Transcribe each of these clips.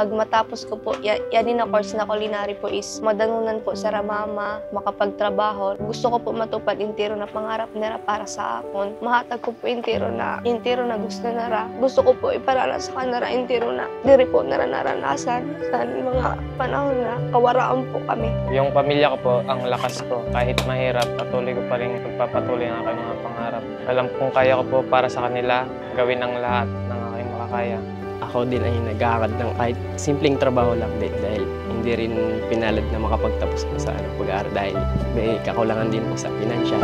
pag matapos ko po, yan na course na culinary po is madanunan po sa ramama, makapagtrabaho. Gusto ko po matupad intiro na pangarap nila para sa akon. Mahatag ko po intiro na gusto nara. Gusto ko po iparala sa kanara intiro na diri po naranasan sa mga panahon na kawaraan po kami. Yung pamilya ko po, ang lakas ko. Kahit mahirap, patuloy ko pa rin pagpapatuloy ang aking mga pangarap. Alam kong kaya ko po para sa kanila, gawin ang lahat ng aking makakaya. Ako din ay nag-aaral ng kahit simpleng trabaho lang din dahil hindi rin pinalad na makapagtapos po sa pag-aaral dahil may kakulangan din po sa financial.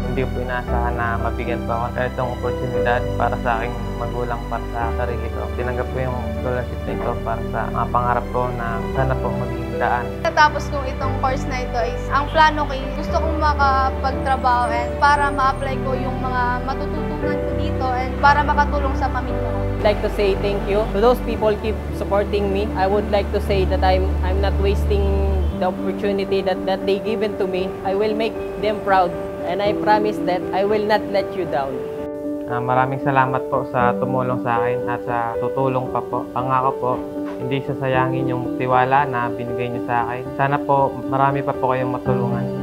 Hindi ko po inaasahan na mabigyan pa ako ng itong oportunidad para sa aking magulang, para sa sarili ko. Tinanggap ko yung scholarship na ito para sa mga pangarap ko na sana po maging daan. Natapos kong itong course na ito is, ang plano ko gusto kong makapagtrabaho and para ma-apply ko yung mga matututunan ko dito and para makatulong sa pamilya ko. I'd like to say thank you to those people keep supporting me. I would like to say that I'm not wasting the opportunity that they given to me. I will make them proud. And I promise that I will not let you down. Maraming salamat po sa tumulong sa akin at sa tutulong pa po. Pangako po, hindi sasayangin yung tiwala na binigay niyo sa akin. Sana po marami pa po kayong matulungan.